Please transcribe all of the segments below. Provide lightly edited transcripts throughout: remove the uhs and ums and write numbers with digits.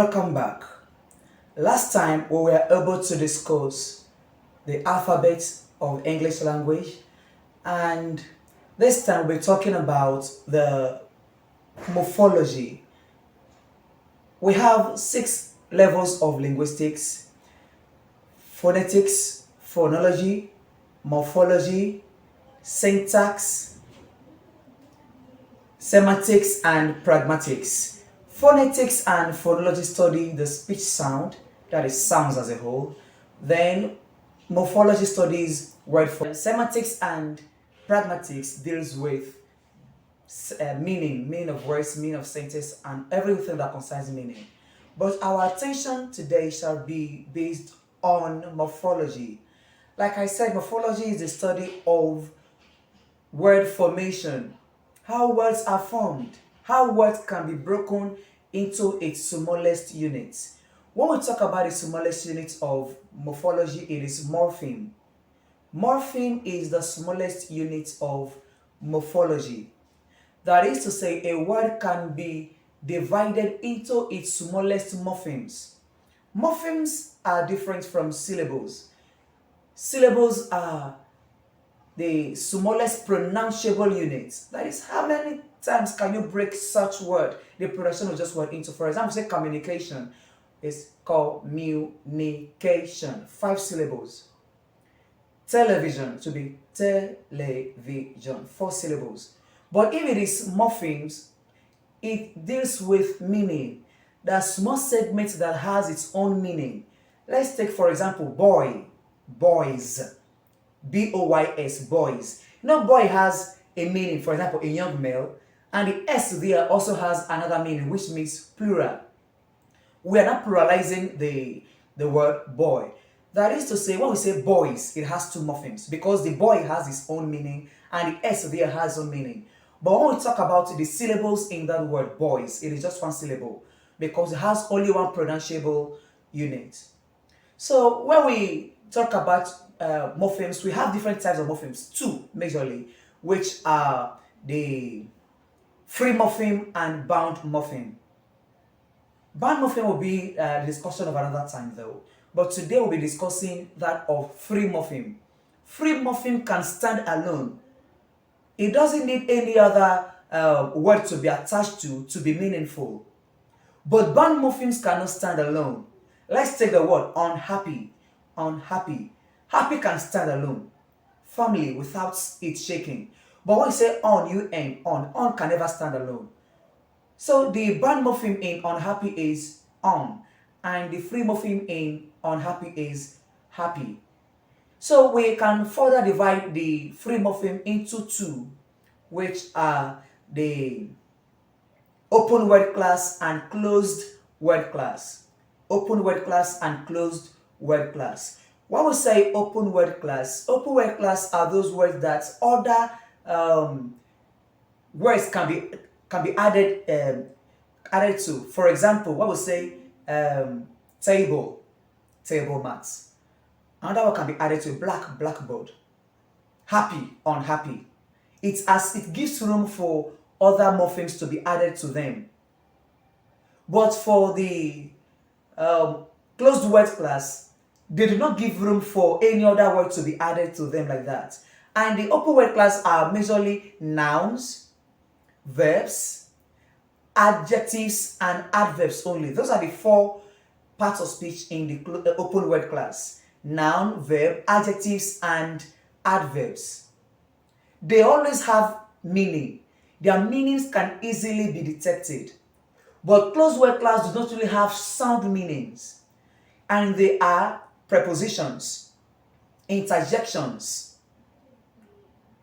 Welcome back. Last time we were able to discuss the alphabet of English language, and this time we're talking about the morphology. We have 6 levels of linguistics: phonetics, phonology, morphology, syntax, semantics, and pragmatics. Phonetics and phonology study the speech sound, that is sounds as a whole. Then morphology studies word form. Semantics and pragmatics deals with meaning of words, meaning of sentence, and everything that concerns meaning. But our attention today shall be based on morphology. Like I said, morphology is the study of word formation, how words are formed, how words can be broken into its smallest units. When we talk about the smallest unit of morphology, it is morpheme. Morpheme is the smallest unit of morphology. That is to say, a word can be divided into its smallest morphemes. Morphemes are different from syllables. Syllables are the smallest pronounceable units. That is, how many times can you break such word, the production of just word, into? For example, say communication is COM-MU-NI-CA-TION, 5 syllables. Television to be television, 4 syllables. But if it is morphemes, it deals with meaning. There are small segments that has its own meaning. Let's take, for example, boy, boys, boys, boys. You know, boy has a meaning, for example, a young male, and the S there also has another meaning, which means plural. We are not pluralizing the word boy. That is to say, when we say boys, it has 2 morphemes because the boy has its own meaning and the S there has its own meaning. But when we talk about the syllables in that word boys, it is just 1 syllable because it has only 1 pronounceable unit. So when we talk about morphemes, we have different types of morphemes, 2 majorly, which are the free morpheme and bound morpheme. Bound morpheme will be the discussion of another time though. But today we'll be discussing that of free morpheme. Free morpheme can stand alone. It doesn't need any other word to be attached to be meaningful. But bound morphemes cannot stand alone. Let's take the word unhappy. Unhappy. Happy can stand alone. Family without it shaking. But when you say on can never stand alone. So the bound morpheme in unhappy is on, and the free morpheme in unhappy is happy. So we can further divide the free morpheme into 2, which are the open word class and closed word class. Open word class and closed word class. When we say open word class are those words that other words can be added to. For example, when we say table mats, another one can be added to blackboard. Happy, unhappy. It gives room for other morphemes to be added to them. But for the closed word class, they do not give room for any other word to be added to them like that. And the open word class are majorly nouns, verbs, adjectives, and adverbs only. Those are the 4 parts of speech in the open word class: noun, verb, adjectives, and adverbs. They always have meaning. Their meanings can easily be detected. But closed word class do not really have sound meanings, and they are prepositions, interjections,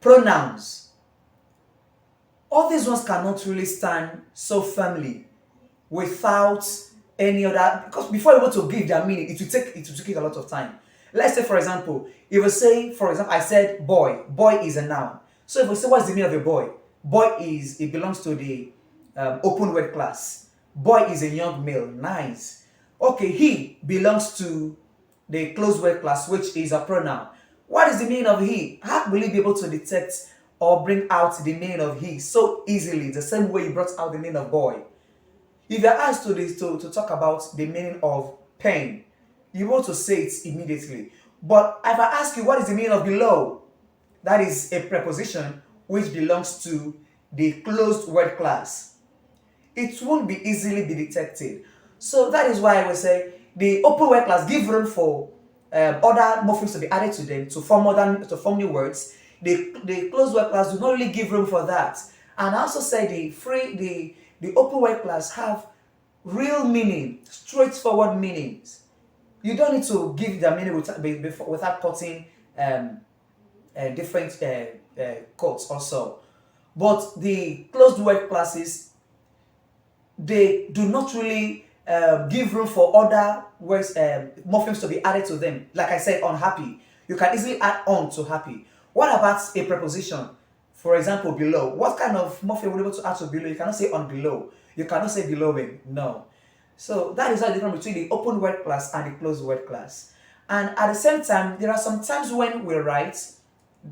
pronouns. All these ones cannot really stand so firmly without any other, because before you're able to give their meaning, it will take a lot of time. Let's say, for example, if we say, for example, I said boy. Boy is a noun. So if we say, what's the meaning of a boy? Boy it belongs to the open word class. Boy is a young male. Nice. Okay, he belongs to the closed word class, which is a pronoun. What is the meaning of he? How will you be able to detect or bring out the meaning of he so easily, the same way you brought out the meaning of boy? If you're asked to talk about the meaning of pen, you want to say it immediately. But if I ask you what is the meaning of below, that is a preposition which belongs to the closed word class. It won't be easily be detected. So that is why I will say the open word class give room for other morphemes to be added to them to form new words. The closed word class do not really give room for that. And I also say the open word class have real meaning, straightforward meanings. You don't need to give the meaning without cutting different quotes also. But the closed word classes, they do not really give room for other words, morphemes to be added to them. Like I said, unhappy. You can easily add on to happy. What about a preposition? For example, below. What kind of morpheme would you be able to add to below? You cannot say on below. You cannot say belowing. No. So that is the difference between the open word class and the closed word class. And at the same time, there are some times when we write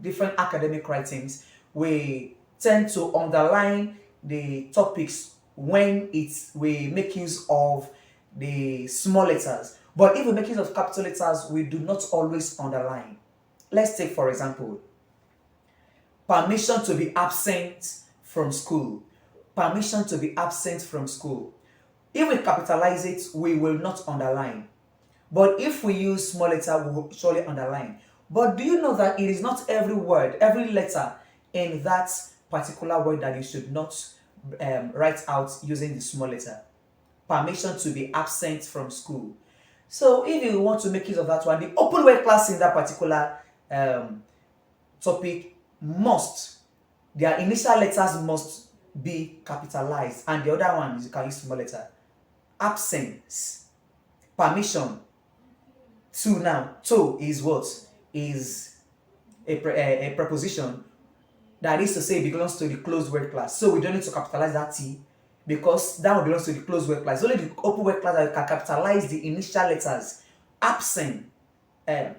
different academic writings, we tend to underline the topics when we make use of the small letters. But if we make use of capital letters, we do not always underline. Let's take, for example, permission to be absent from school. Permission to be absent from school. If we capitalize it, we will not underline. But if we use small letter, we will surely underline. But do you know that it is not every word, every letter in that particular word that you should not write out using the small letter? Permission to be absent from school. So if you want to make use of that one, the open word class in that particular topic their initial letters must be capitalized, and the other one is you can use small letter. Absence, permission. To is what? Is a preposition that is to say it belongs to the closed word class. So we don't need to capitalize that T because that one belongs to the closed word class. It's only the open word class that you can capitalize the initial letters. Absent,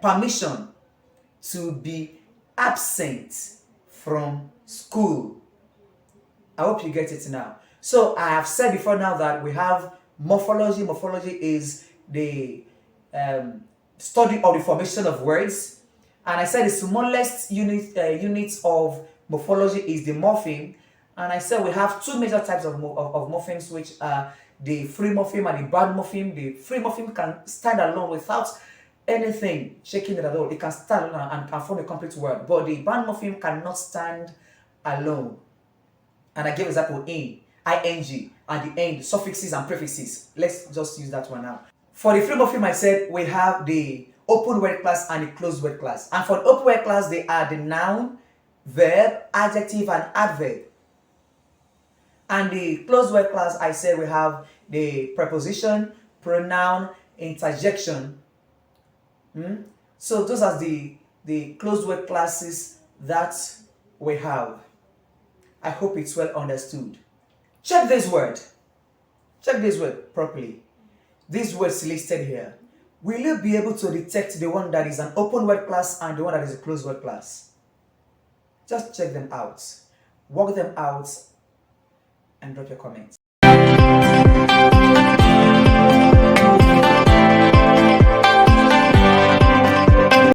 permission to be absent from school. I hope you get it now. So I have said before now that we have morphology. Morphology is the study of the formation of words. And I said the smallest unit of morphology is the morpheme. And I said we have two major types of morphemes, which are the free morpheme and the bad morpheme. The free morpheme can stand alone without anything shaking it at all. It can stand alone and can form a complete word. But the bad morpheme cannot stand alone. And I gave example in, ing, and the end, suffixes and prefixes. Let's just use that one now. For the free morpheme, I said we have the open word class and the closed word class. And for the open word class, they are the noun, verb, adjective, and adverb. And the closed word class, I said we have the preposition, pronoun, interjection. So those are the closed word classes that we have. I hope it's well understood. Check this word. Check this word properly. These words listed here. Will you be able to detect the one that is an open word class and the one that is a closed word class? Just check them out. Work them out and drop your comments.